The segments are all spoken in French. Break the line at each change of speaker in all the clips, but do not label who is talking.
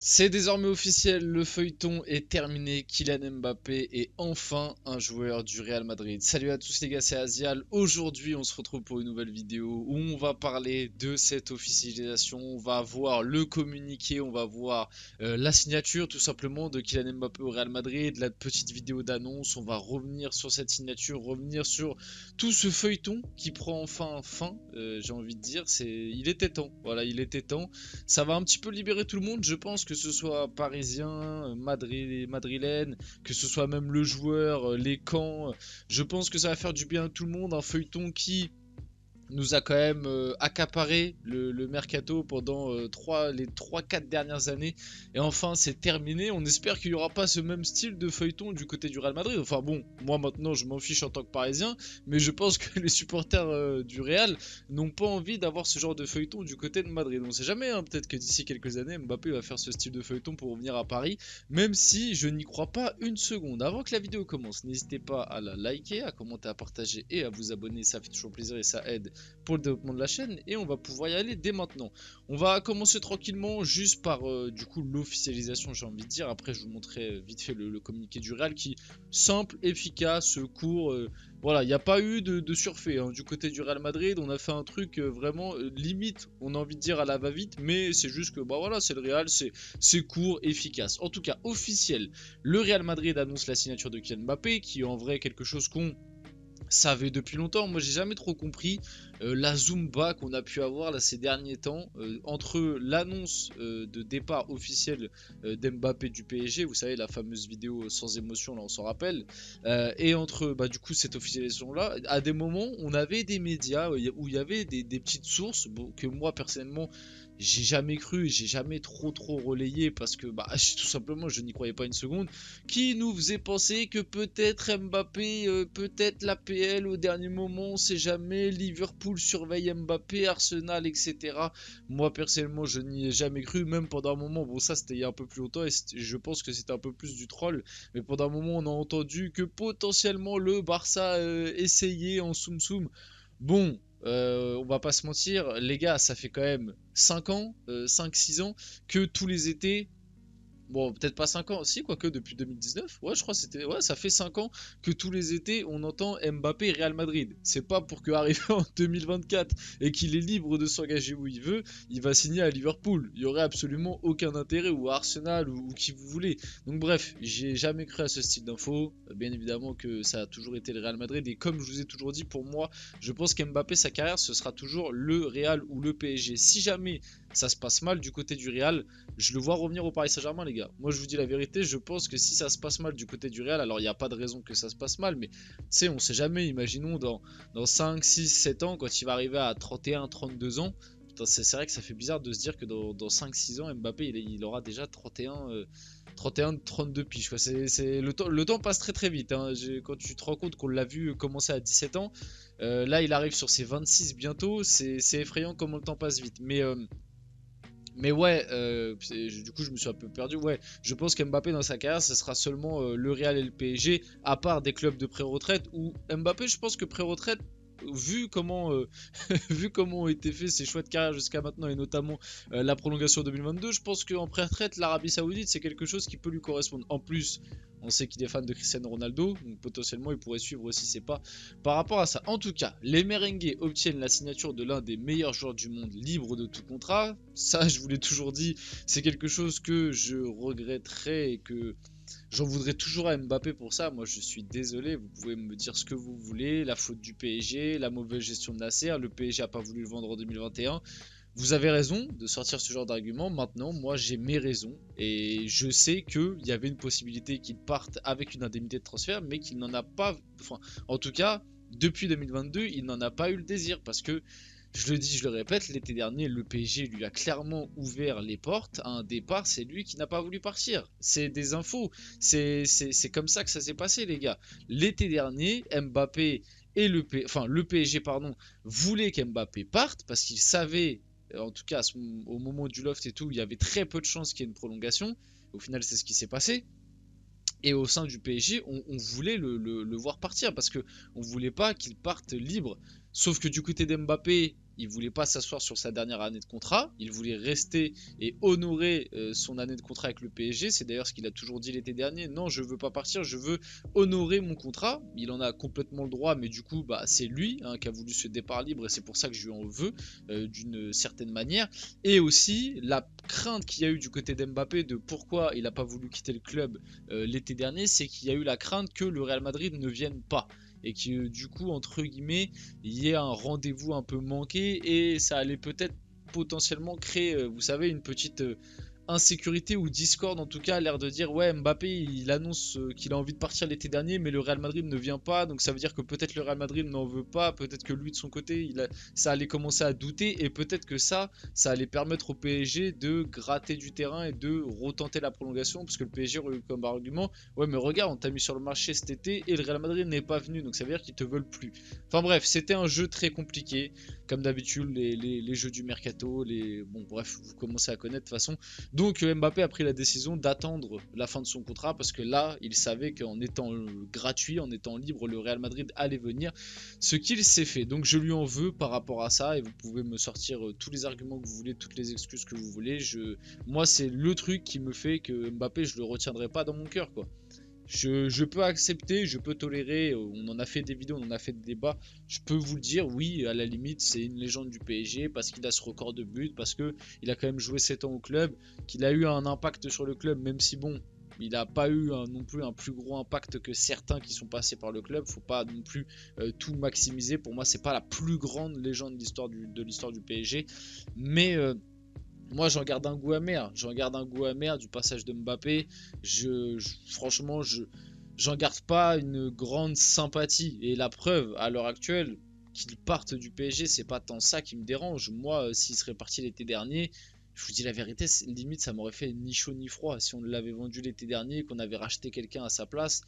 C'est désormais officiel, le feuilleton est terminé, Kylian Mbappé est enfin un joueur du Real Madrid. Salut à tous les gars, c'est Azial. Aujourd'hui on se retrouve pour une nouvelle vidéo où on va parler de cette officialisation. On va voir le communiqué, on va voir la signature tout simplement de Kylian Mbappé au Real Madrid, la petite vidéo d'annonce. On va revenir sur cette signature, revenir sur tout ce feuilleton qui prend enfin fin, j'ai envie de dire. Il était temps, voilà, il était temps. Ça va un petit peu libérer tout le monde, je pense, que ce soit parisien, madrilène, que ce soit même le joueur, les camps. Je pense que ça va faire du bien à tout le monde. Un feuilleton qui nous a quand même accaparé le mercato pendant les 3-4 dernières années. Et enfin, c'est terminé. On espère qu'il n'y aura pas ce même style de feuilleton du côté du Real Madrid. Enfin bon, moi maintenant, je m'en fiche en tant que Parisien. Mais je pense que les supporters du Real n'ont pas envie d'avoir ce genre de feuilleton du côté de Madrid. On sait jamais, hein, peut-être que d'ici quelques années, Mbappé va faire ce style de feuilleton pour revenir à Paris. Même si je n'y crois pas une seconde. Avant que la vidéo commence, n'hésitez pas à la liker, à commenter, à partager et à vous abonner. Ça fait toujours plaisir et ça aide pour le développement de la chaîne, et on va pouvoir y aller dès maintenant. On va commencer tranquillement juste par du coup l'officialisation, j'ai envie de dire. Après je vous montrerai vite fait le communiqué du Real qui simple, efficace, court. Voilà, il n'y a pas eu de surfait hein. Du côté du Real Madrid, on a fait un truc vraiment limite, on a envie de dire à la va-vite, mais c'est juste que bah voilà, c'est le Real, c'est court, efficace. En tout cas officiel, le Real Madrid annonce la signature de Kylian Mbappé, qui est en vrai quelque chose qu'on savait depuis longtemps. Moi j'ai jamais trop compris la Zumba qu'on a pu avoir là ces derniers temps entre l'annonce de départ officiel d'Mbappé du PSG, vous savez la fameuse vidéo sans émotion là, on s'en rappelle, et entre bah, du coup cette officialisation là. À des moments on avait des médias où il y avait des petites sources que moi personnellement j'ai jamais cru, j'ai jamais trop relayé parce que bah tout simplement je n'y croyais pas une seconde, qui nous faisait penser que peut-être Mbappé, peut-être l'APL au dernier moment, on sait jamais, Liverpool surveille Mbappé, Arsenal, etc. Moi personnellement je n'y ai jamais cru, même pendant un moment, bon ça c'était il y a un peu plus longtemps et je pense que c'était un peu plus du troll, mais pendant un moment on a entendu que potentiellement le Barça essayait en soum. Bon, on va pas se mentir, les gars, ça fait quand même 5 ans, 5-6 ans, que tous les étés, bon, peut-être pas 5 ans aussi, quoique depuis 2019. Ouais, je crois que c'était. Ouais, ça fait 5 ans que tous les étés on entend Mbappé Real Madrid. C'est pas pour qu'arrivé en 2024 et qu'il est libre de s'engager où il veut, il va signer à Liverpool. Il y aurait absolument aucun intérêt, ou à Arsenal, ou qui vous voulez. Donc, bref, j'ai jamais cru à ce style d'info. Bien évidemment que ça a toujours été le Real Madrid. Et comme je vous ai toujours dit, pour moi, je pense qu'Mbappé, sa carrière, ce sera toujours le Real ou le PSG. Si jamais ça se passe mal du côté du Real, je le vois revenir au Paris Saint-Germain, les gars. Moi, je vous dis la vérité, je pense que si ça se passe mal du côté du Real, alors il n'y a pas de raison que ça se passe mal, mais tu sais, on sait jamais. Imaginons dans 5, 6, 7 ans, quand il va arriver à 31, 32 ans. C'est vrai que ça fait bizarre de se dire que dans 5-6 ans, Mbappé, il aura déjà 31, 32 piges. Quoi. Le temps passe très vite. Hein. Quand tu te rends compte qu'on l'a vu commencer à 17 ans, là, il arrive sur ses 26 bientôt. C'est effrayant comment le temps passe vite. Mais ouais, du coup je me suis un peu perdu. Ouais, je pense qu'Mbappé dans sa carrière, ce sera seulement le Real et le PSG, à part des clubs de pré-retraite. Où Mbappé, je pense que pré-retraite, vu comment, vu comment ont été faits ses choix de carrière jusqu'à maintenant, et notamment la prolongation 2022, je pense qu'en pré-retraite, l'Arabie Saoudite, c'est quelque chose qui peut lui correspondre. En plus, on sait qu'il est fan de Cristiano Ronaldo, donc potentiellement il pourrait suivre aussi ses pas par rapport à ça. En tout cas, les merengues obtiennent la signature de l'un des meilleurs joueurs du monde libre de tout contrat. Ça, je vous l'ai toujours dit, c'est quelque chose que je regretterais et que j'en voudrais toujours à Mbappé pour ça. Moi, je suis désolé, vous pouvez me dire ce que vous voulez, la faute du PSG, la mauvaise gestion de Nasser, le PSG a pas voulu le vendre en 2021. Vous avez raison de sortir ce genre d'argument. Maintenant, moi, j'ai mes raisons. Et je sais qu'il y avait une possibilité qu'il parte avec une indemnité de transfert, mais qu'il n'en a pas. Enfin, en tout cas, depuis 2022, il n'en a pas eu le désir. Parce que, je le dis, je le répète, l'été dernier, le PSG lui a clairement ouvert les portes à un départ. C'est lui qui n'a pas voulu partir. C'est des infos. C'est comme ça que ça s'est passé, les gars. L'été dernier, Mbappé et le PSG, pardon, voulait qu'Mbappé parte parce qu'il savait, en tout cas au moment du loft et tout, il y avait très peu de chances qu'il y ait une prolongation. Au final, c'est ce qui s'est passé. Et au sein du PSG, on voulait le voir partir parce que on voulait pas qu'il parte libre. Sauf que du côté d'Mbappé, il voulait pas s'asseoir sur sa dernière année de contrat, il voulait rester et honorer son année de contrat avec le PSG. C'est d'ailleurs ce qu'il a toujours dit l'été dernier, non je veux pas partir, je veux honorer mon contrat. Il en a complètement le droit, mais du coup bah, c'est lui hein, qui a voulu ce départ libre et c'est pour ça que je lui en veux d'une certaine manière. Et aussi la crainte qu'il y a eu du côté d'Mbappé de pourquoi il n'a pas voulu quitter le club l'été dernier, c'est qu'il y a eu la crainte que le Real Madrid ne vienne pas et que du coup entre guillemets il y ait un rendez-vous un peu manqué et ça allait peut-être potentiellement créer vous savez une petite insécurité ou discorde en tout cas, a l'air de dire ouais Mbappé il annonce qu'il a envie de partir l'été dernier mais le Real Madrid ne vient pas, donc ça veut dire que peut-être le Real Madrid n'en veut pas, peut-être que lui de son côté ça allait commencer à douter et peut-être que ça allait permettre au PSG de gratter du terrain et de retenter la prolongation parce que le PSG aurait eu comme argument ouais mais regarde on t'a mis sur le marché cet été et le Real Madrid n'est pas venu, donc ça veut dire qu'ils te veulent plus. Enfin bref, c'était un jeu très compliqué comme d'habitude les jeux du mercato, bon bref vous commencez à connaître de toute façon. Donc Mbappé a pris la décision d'attendre la fin de son contrat parce que là, il savait qu'en étant gratuit, en étant libre, le Real Madrid allait venir, ce qu'il s'est fait. Donc je lui en veux par rapport à ça et vous pouvez me sortir tous les arguments que vous voulez, toutes les excuses que vous voulez. Moi, c'est le truc qui me fait que Mbappé, je le retiendrai pas dans mon cœur, quoi. Je peux accepter, je peux tolérer, on en a fait des vidéos, on en a fait des débats, je peux vous le dire, oui, à la limite, c'est une légende du PSG parce qu'il a ce record de buts, parce qu'il a quand même joué 7 ans au club, qu'il a eu un impact sur le club, même si bon, il n'a pas eu non plus un plus gros impact que certains qui sont passés par le club, faut pas non plus tout maximiser, pour moi c'est pas la plus grande légende de l'histoire du PSG, mais... moi j'en garde un goût amer, du passage de Mbappé. Franchement, j'en garde pas une grande sympathie. Et la preuve, à l'heure actuelle, qu'il parte du PSG, c'est pas tant ça qui me dérange. Moi, s'il serait parti l'été dernier, je vous dis la vérité, limite ça m'aurait fait ni chaud ni froid. Si on l'avait vendu l'été dernier, qu'on avait racheté quelqu'un à sa place,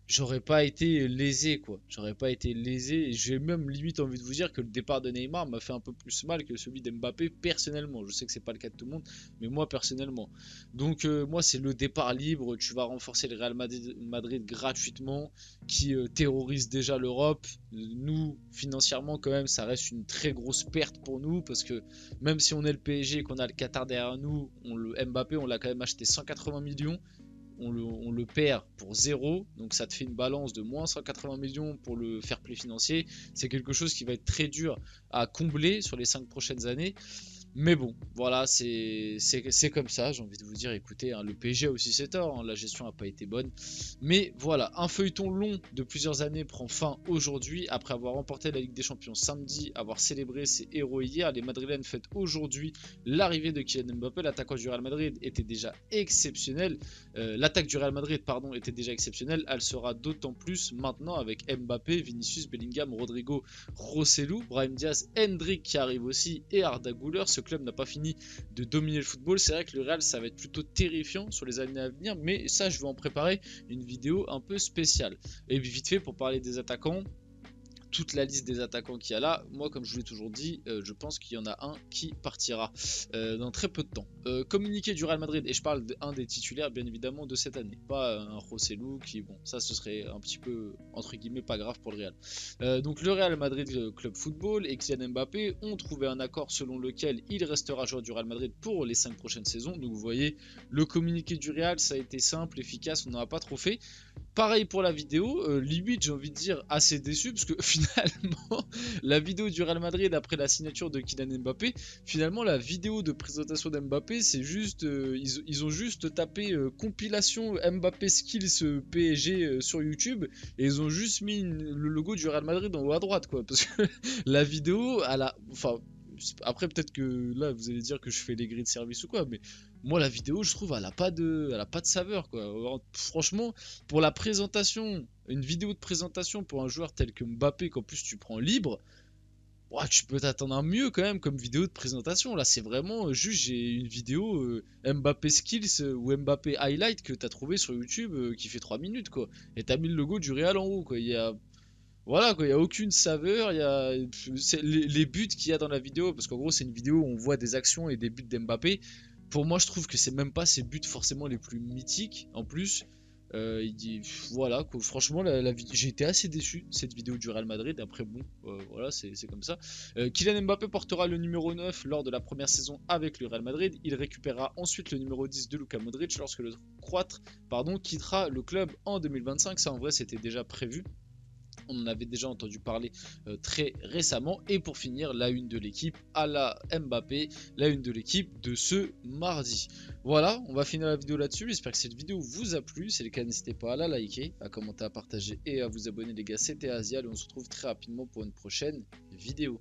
j'aurais pas été lésé quoi. J'aurais pas été lésé et j'ai même limite envie de vous dire que le départ de Neymar m'a fait un peu plus mal que celui d'Mbappé personnellement. Je sais que c'est pas le cas de tout le monde, mais moi personnellement. Donc moi c'est le départ libre, tu vas renforcer le Real Madrid gratuitement qui terrorise déjà l'Europe. Nous financièrement quand même ça reste une très grosse perte pour nous parce que même si on est le PSG et qu'on a le Qatar derrière nous, le Mbappé on l'a quand même acheté 180 millions. On le perd pour 0, donc ça te fait une balance de moins 180 millions pour le fair play financier. C'est quelque chose qui va être très dur à combler sur les 5 prochaines années. Mais bon, voilà, c'est comme ça, j'ai envie de vous dire, écoutez, hein, le PSG a aussi ses torts, hein, la gestion n'a pas été bonne. Mais voilà, un feuilleton long de plusieurs années prend fin aujourd'hui, après avoir remporté la Ligue des Champions samedi, avoir célébré ses héros hier. Les Madrilènes fêtent aujourd'hui l'arrivée de Kylian Mbappé, l'attaquant du Real Madrid était déjà exceptionnel. L'attaque du Real Madrid, pardon, était déjà exceptionnelle, elle sera d'autant plus maintenant avec Mbappé, Vinicius, Bellingham, Rodrigo, Rossellou, Brahim Diaz, Hendrick qui arrive aussi et Arda Güler. Ce club n'a pas fini de dominer le football. C'est vrai que le Real ça va être plutôt terrifiant sur les années à venir, mais ça je vais en préparer une vidéo un peu spéciale. Et vite fait pour parler des attaquants, toute la liste des attaquants qu'il y a là, moi comme je vous l'ai toujours dit, je pense qu'il y en a un qui partira dans très peu de temps. Communiqué du Real Madrid, et je parle d'un des titulaires bien évidemment de cette année, pas un Rossellou qui, bon, ça ce serait un petit peu entre guillemets pas grave pour le Real. Donc le Real Madrid Club Football et Kylian Mbappé ont trouvé un accord selon lequel il restera joueur du Real Madrid pour les 5 prochaines saisons. Donc vous voyez, le communiqué du Real ça a été simple, efficace, on n'en a pas trop fait. Pareil pour la vidéo, limite j'ai envie de dire assez déçu parce que finalement la vidéo du Real Madrid après la signature de Kylian Mbappé, finalement la vidéo de présentation d'Mbappé c'est juste, ils ont juste tapé compilation Mbappé Skills PSG sur YouTube et ils ont juste mis le logo du Real Madrid en haut à droite quoi, parce que la vidéo enfin après peut-être que là vous allez dire que je fais les grilles de service ou quoi, mais moi la vidéo je trouve elle a pas de saveur quoi. Franchement pour la présentation, une vidéo de présentation pour un joueur tel que Mbappé qu'en plus tu prends libre, ouais, tu peux t'attendre à mieux quand même comme vidéo de présentation. Là c'est vraiment juste j'ai une vidéo Mbappé Skills ou Mbappé Highlight que t'as trouvé sur YouTube qui fait 3 minutes quoi. Et t'as mis le logo du Real en haut quoi. Voilà quoi, il n'y a aucune saveur, les buts qu'il y a dans la vidéo, parce qu'en gros c'est une vidéo où on voit des actions et des buts d'Mbappé. Pour moi je trouve que c'est même pas ses buts forcément les plus mythiques en plus. Il dit voilà quoi. Franchement j'ai été assez déçu de cette vidéo du Real Madrid. Après bon voilà c'est comme ça. Kylian Mbappé portera le numéro 9 lors de la première saison avec le Real Madrid. Il récupérera ensuite le numéro 10 de Luka Modric lorsque le Croate quittera le club en 2025. Ça en vrai c'était déjà prévu. On en avait déjà entendu parler très récemment. Et pour finir, la une de l'équipe à la Mbappé, la une de l'équipe de ce mardi. Voilà, on va finir la vidéo là-dessus. J'espère que cette vidéo vous a plu. Si c'est le cas, n'hésitez pas à la liker, à commenter, à partager et à vous abonner les gars. C'était Asial et on se retrouve très rapidement pour une prochaine vidéo.